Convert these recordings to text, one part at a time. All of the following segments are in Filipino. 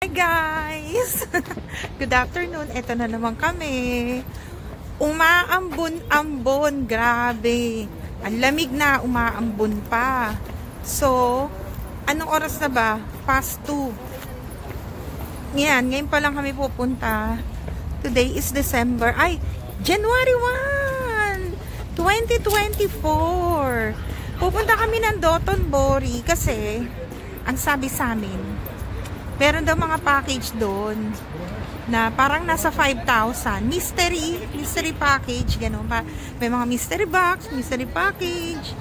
Hi guys! Good afternoon. Ito na naman kami. Umaambon-ambon. Grabe. Ang lamig na, umaambon pa. So, anong oras na ba? Past 2. Ngayon pa lang kami pupunta. Today is December. Ay, January 1! 2024. Pupunta kami ng Dotonbori kasi ang sabi sa amin, meron daw mga package doon na parang nasa 5,000. Mystery package, gano'n pa. May mga mystery box, mystery package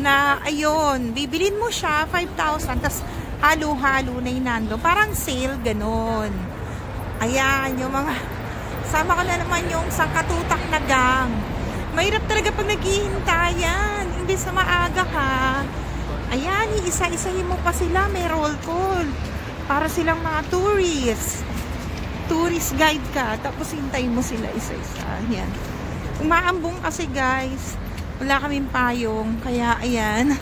na ayun, bibilin mo siya 5,000 tas halo-halo na yun nando. Parang sale, gano'n. Ayan, yung mga sama ko na naman yung sangkatutak na gang. Mahirap talaga pag naghihintayan. Hindi sa maaga ka. Ayan, isa-isahin mo pa sila. May roll call. Para silang mga tourists. Tourist guide ka. Tapos hintayin mo sila isa-isa. Ayan. Umaambong kasi guys. Wala kaming payong. Kaya ayan.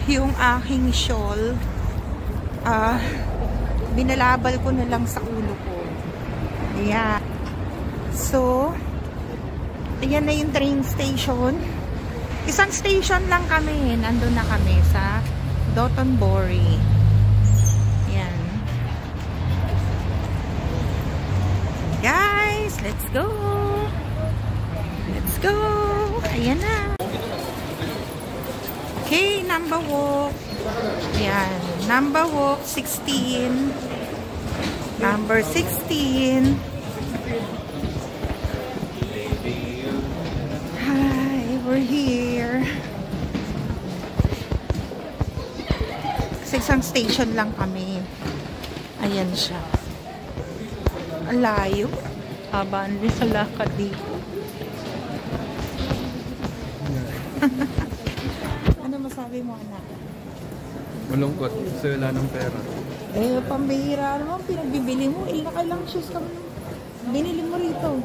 Yung aking shawl. Binalabal ko na lang sa ulo ko. Ayan. So, ayan na yung train station. Isang station lang kami. Nandun na kami sa Dotonbori. Ayan. Guys, let's go. Let's go. Ayan na. Okay, number walk. Ayan. Number walk 16. Number 16. We're here. Kasi isang station lang kami. Ayan siya. Ang layo. Haba nila sa lakad dito. Ano masabi mo, anak? Malungkot. Kasi wala ng pera. Eh, pambihira naman. Pinagbibili mo. Nakailang shoes ka mo. Binili mo rito.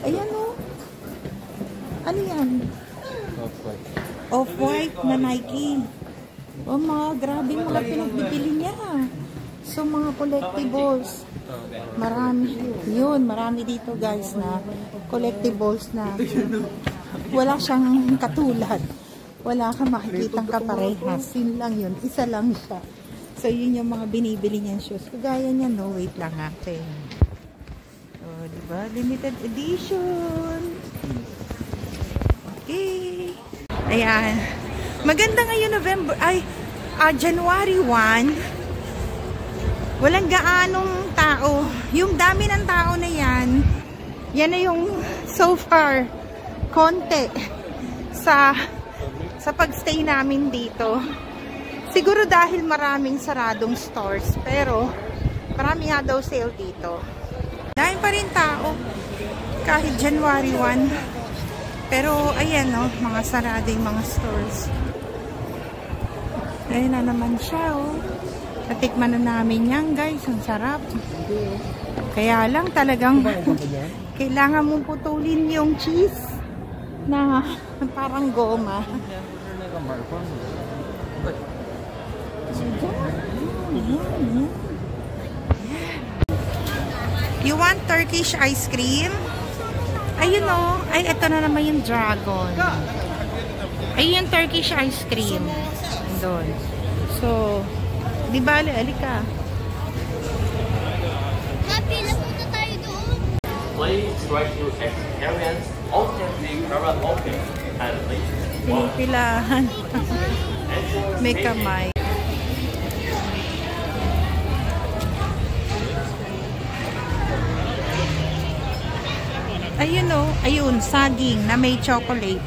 Ayan o. Ano yan? Off-white. Off-white na Nike. Oh, mga grabe mga pinagbibili niya. So, mga collectibles. Marami. Yun, marami dito guys na collectibles na wala siyang katulad. Wala kang makikitang kaparehas. Yun lang yun. Isa lang siya. So, yun yung mga binibili niyang shoes. Kagaya niya, no? Wait lang natin. Oh, diba? Limited edition. Okay. Ayan. Maganda ngayon November, January 1. Walang gaanong tao. Yung dami ng tao na yan na yung so far konti sa pagstay namin dito. Siguro dahil maraming saradong stores, pero marami nga daw sale dito. Dahil pa rin tao kahit January 1. Pero, ayan, no, mga sarading mga stores. Ayan na naman siya, oh. Natikman na namin yan, guys. Ang sarap. Kaya lang talagang kailangan mong putulin yung cheese na parang goma. You want Turkish ice cream? Ayun o. Ay, ito na naman yung dragon. Ayun yung Turkish ice cream. Doon. So, di bale, alika. Mapila punta tayo doon. Please try to experience open the karaoke and please Pinipilahan. May kamay. Ayun o, ayun, saging na may chocolate.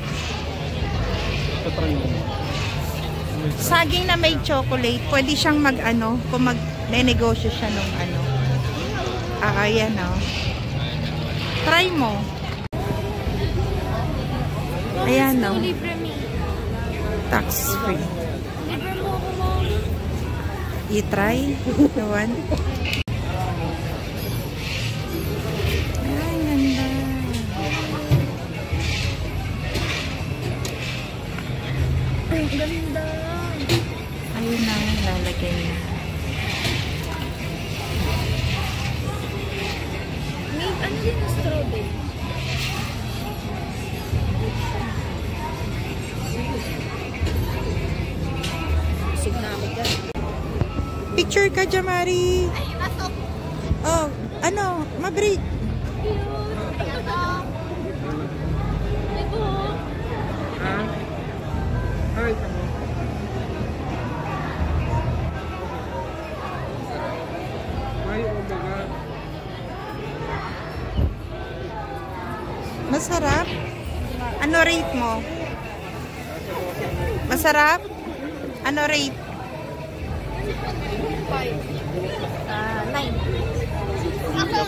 Saging na may chocolate, pwede siyang mag-ano, kung mag-negosyo siya nung ano. Ayan o. Try mo. Ayan o. Tax free. Libre mo ako mo. You try? The one? Ang ganda. Ayun na, lalagay na. Ano din yung strawberry? Isip na ako dyan. Picture ka, Jamari. Ay, pasok. Oh, ano? Mabrik. Ay, Masarap? Ano rate mo? Masarap? Ano rate? 9. Ako.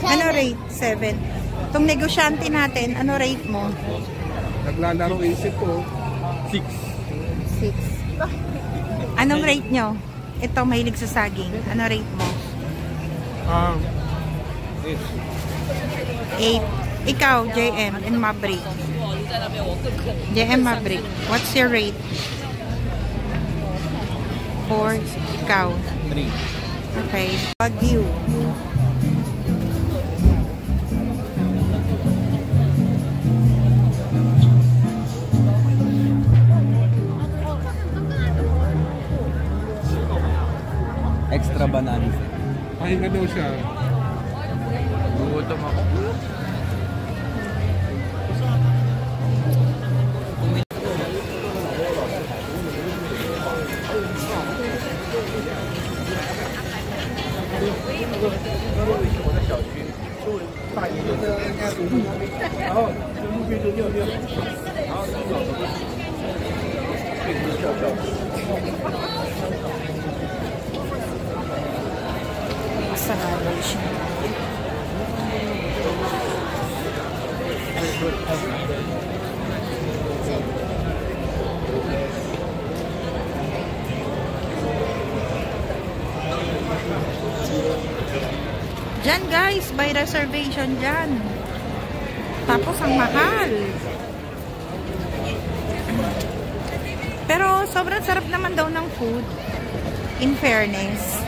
Ano rate? 7. Itong negosyante natin, ano rate mo? naglalaro isip ko. 6. 6. Anong rate nyo? Ito, mahilig sa saging. Ano rate mo? 8. Ikaw, JM and Maverick. JM Maverick, what's your rate? 4. Ikaw? 3. Okay. Wagyu. Extra banana. Ay, ano siya? Gutom ako. Masarap siya. Diyan guys, by reservation dyan. Tapos ang mahal. Pero sobrang sarap naman daw ng food. In fairness.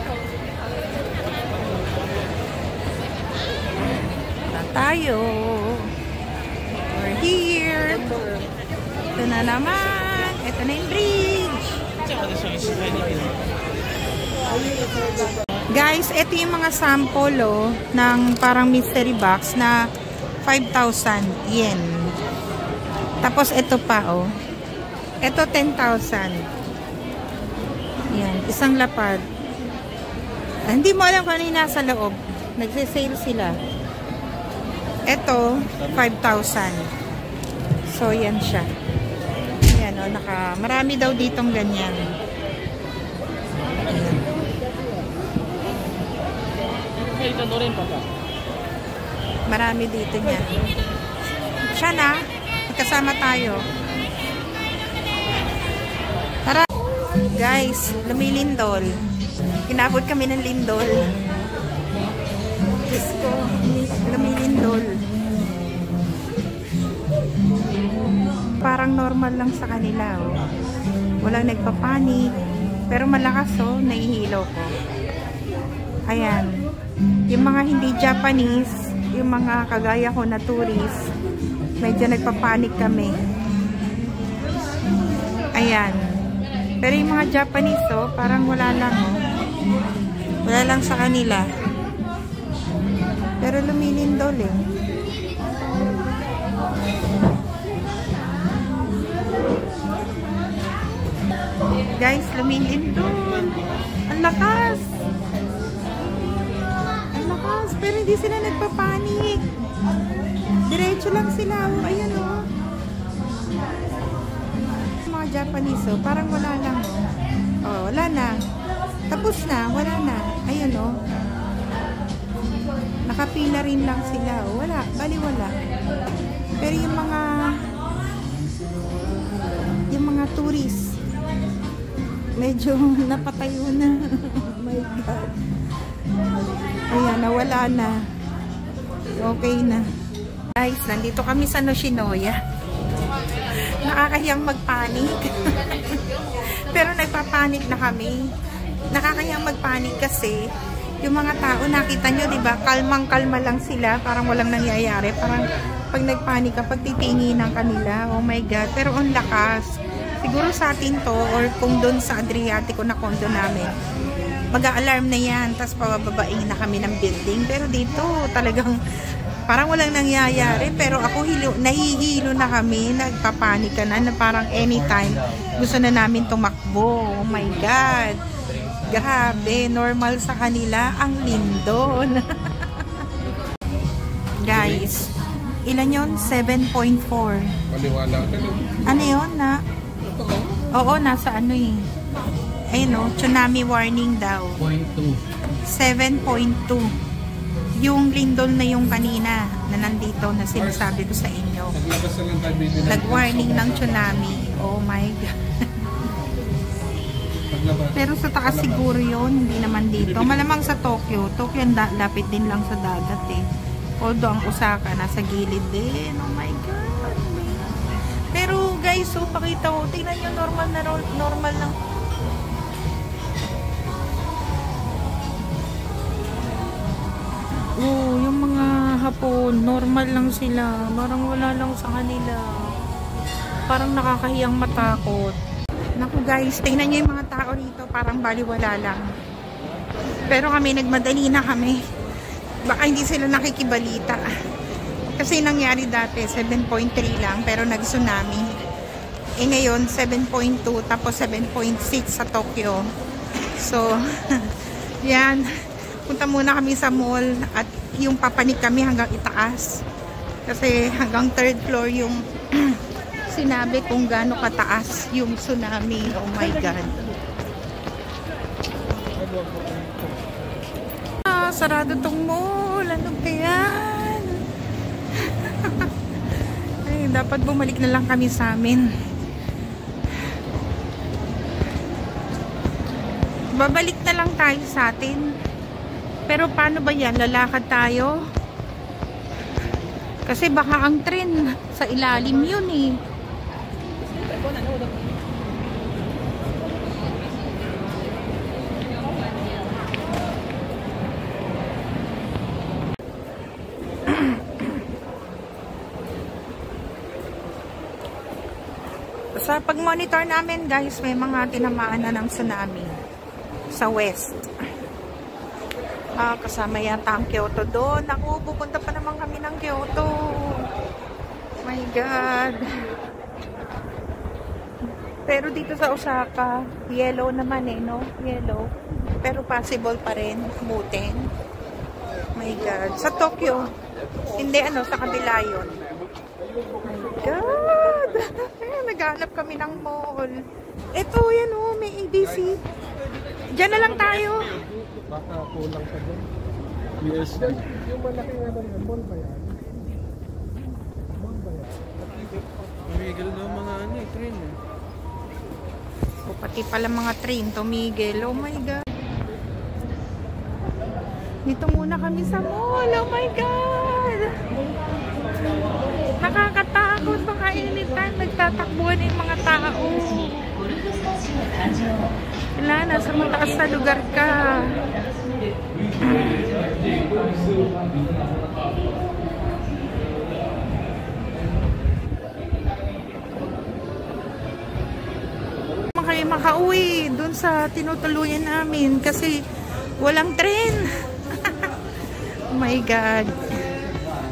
Tayo. We're here. Ito na naman. Ito na yung bridge. Guys, ito yung mga sample ng parang mystery box na 5,000 yen. Tapos ito pa Ito 10,000. Yan, isang lapad. Hindi mo alam kung ano yung nasa loob. Nagse-sale sila. Ito, 5,000. So, yan siya. Yan, marami daw ditong ganyan. Marami dito niya. Siya na. Magkasama tayo. Tara. Guys, lumilindol. Kinabot kami ng lindol. Diyos ko, lumilindol. Parang normal lang sa kanila. Walang nagpapanik. Pero malakas nahihilo ko. Ayan. Yung mga hindi Japanese, yung mga kagaya ko na tourist, medyo nagpapanik kami. Ayan. Pero yung mga Japanese, parang wala lang. Wala lang sa kanila. Pero lumilindol Guys, lumilindol. Ang lakas. Ang lakas. Pero hindi sila nagpapanik. Diretso lang sila. Ayan mga Japanese parang wala lang wala na. Tapos na. Wala na. Ayan nakapila rin lang sila. Wala. Bali wala. Pero yung mga tourists medyo napatayo na. Oh my God. Ayan, nawala na. Okay na. Guys, nandito kami sa Yoshinoya. Nakakahiyang magpanik. Pero nagpapanik na kami. Nakakahiyang magpanik kasi Yung mga tao, nakita nyo, diba? Kalmang-kalma lang sila. Parang walang nangyayari. Parang pag nagpanik ka, pag titinginan kanila. Oh my God. Pero ang lakas. Siguro sa atin to, or kung doon sa Adriatico na condo namin, mag-a-alarm na yan. Tapos pabababain na kami ng building. Pero dito, talagang parang walang nangyayari. Pero ako, nahihilo na kami. Nagpapanik ka na parang anytime gusto na namin tumakbo. Oh my God. Grabe. Normal sa kanila. Ang lindon. Guys, ilan yun? 7.4. Maliwala ka no? Ano yun na? Oo, nasa ano eh. Ayun o, tsunami warning daw. 7.2. Yung lindol na yung kanina na nandito na sinasabi ko sa inyo. Naglabas na lang tayo bibili. Nag-warning ng tsunami. Oh my God. Paglabas. Pero sa taas siguro yun, hindi naman dito. Malamang sa Tokyo. Tokyo lapit din lang sa dagat eh. Although ang Osaka nasa gilid din. Oh my God. Pero guys, so pakita ko. Tingnan nyo, normal lang. Oh, yung mga Hapon, normal lang sila. Parang wala lang sa kanila. Parang nakakahiyang matakot. Naku guys, tingnan nyo yung mga tao rito. Parang baliwala lang. Pero kami, nagmadali na kami. Baka hindi sila nakikibalita. Kasi nangyari dati, 7.3 lang. Pero nag-tsunami. Eh ngayon, 7.2. Tapos 7.6 sa Tokyo. So, yan. Punta muna kami sa mall at yung papanik kami hanggang itaas. Kasi hanggang 3rd floor yung sinabi kung gaano kataas yung tsunami. Oh my God. Sarado tong mall. Ano ba yan? Ay, dapat bumalik na lang kami sa amin. Babalik na lang tayo sa atin. Pero paano ba yan? Lalakad tayo? Kasi baka ang tren sa ilalim yun eh. Sa pag-monitor namin guys, may mga tinamaan na ng tsunami sa west. Kasama yata ang Kyoto doon. Ako, pupunta pa naman kami ng Kyoto. Oh my God. Pero dito sa Osaka, yellow naman eh, no? Yellow. Pero possible pa rin. Butin. Oh my God. Sa Tokyo, hindi ano, sa kabila yun. Oh my God. Naghanap kami ng mall. Ito, yan oh, may ABC. Diyan na lang tayo. Baka kulang pa doon. Yes. Yung malaki nga lang yung mall ba yan? Mall ba yan? Tumigil na mga ano eh, train eh. O, pati pala mga train tumigil. Oh my God. Dito muna kami sa mall. Oh my God. Nakakatakot. Baka anytime nagtatakbuhan yung mga tao. Wala, nasa mataas na lugar ka. Kayo makauwi dun sa tinutuluyan namin kasi walang tren. Oh my God.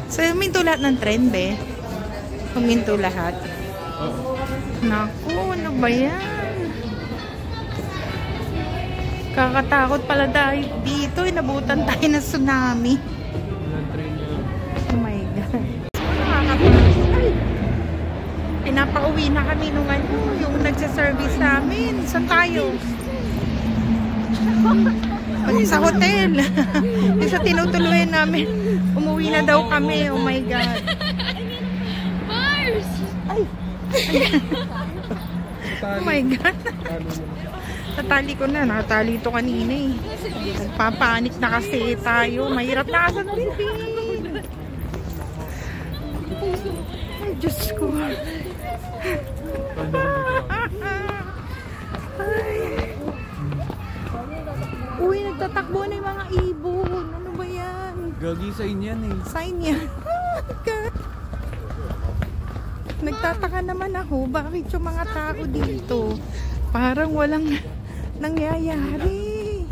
So, huminto lahat ng tren, be? Huminto lahat. Naku, ano ba yan? Kakatakot pala dahil dito. Inabutan tayo ng tsunami. Oh my God. Ay! Pinapauwi na kami nung ano, yung nagsa-service namin. Saan tayo? Sa hotel. Yung sa tinutuluyan namin. Umuwi na daw kami. Oh my God. Mars! Ay! Oh my God. Natali ko na. Natali ito kanina eh. Nagpapanik na kasi tayo. Mahirap na sa Philippines. Ay, Diyos ko. Ay. Uy, Nagtatakbo na yung mga ibon. Ano ba yan? Gagi sa inyan eh. Sign yan. Nagtataka naman ako, bakit yung mga tao dito parang walang nangyayari.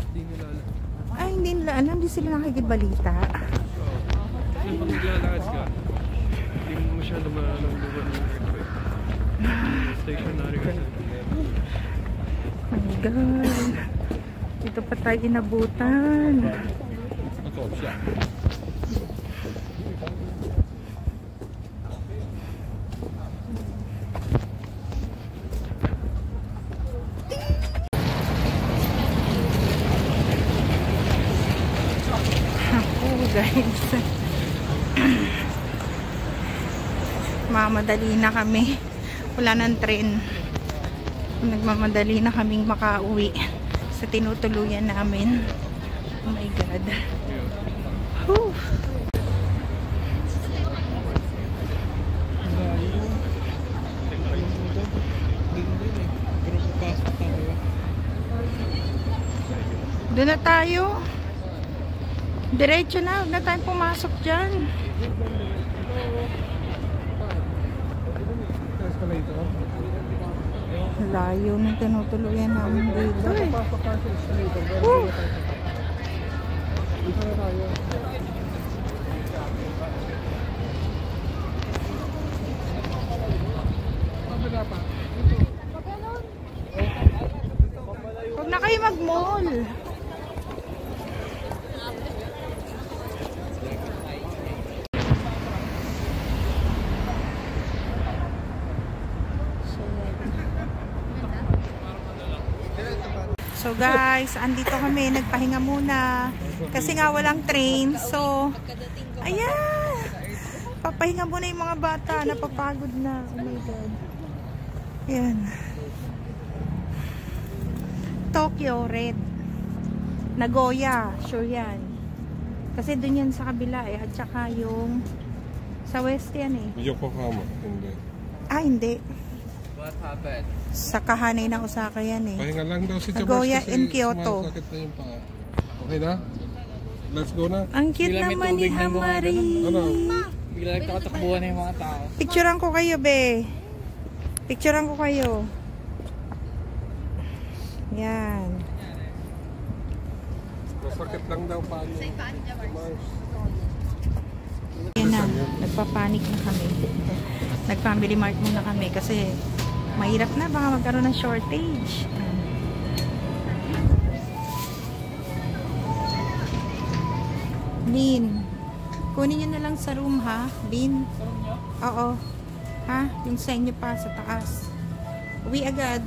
Ay, hindi nila alam, hindi sila nakikibalita. Kasi pag naglalakad ka, hindi mo masyado maalam lugar ng airport. Stationary kasi. Oh my God. Dito pa tayo inabutan. Ito, siya. Guys, mamadali na kami, wala nang tren, nagmamadali na kaming makauwi sa tinutuluyan namin. Oh my God. Whew. Doon na tayo. Diretso na, huwag na tayong pumasok dyan. Layo ng tinutuluyan namin dito eh. Huwag na kayo mag-mall. So guys, andito kami, nagpahinga muna kasi nga walang train. So ayan, papahinga muna yung mga bata, napapagod na. Oh my God. Ayan, Tokyo Red, Nagoya, sure yan kasi dun yan sa kabila eh, at saka yung sa west yan eh. Yokohama, hindi. Ah, hindi. What happened? Sa Kahanay ng Osaka yan eh. Pahinga lang daw si Jabars Nagoya kasi in Kyoto. sumasakit na yung paa. Okay na? Let's go na. Ang cute naman ni Hamari. Ano? Bigla nagtakatakbuhan na yung mga tao. Picturean ko kayo, be. Picturean ko kayo. Yan. Masakit lang daw paa niya. Yan na. Nagpapanik na kami. Nag-family mart muna kami kasi mahirap na. Baka magkaroon ng shortage. Lin, kunin nyo na lang sa room ha. Lin. Oo. Ha? Yung sa inyo pa sa taas. Uwi agad.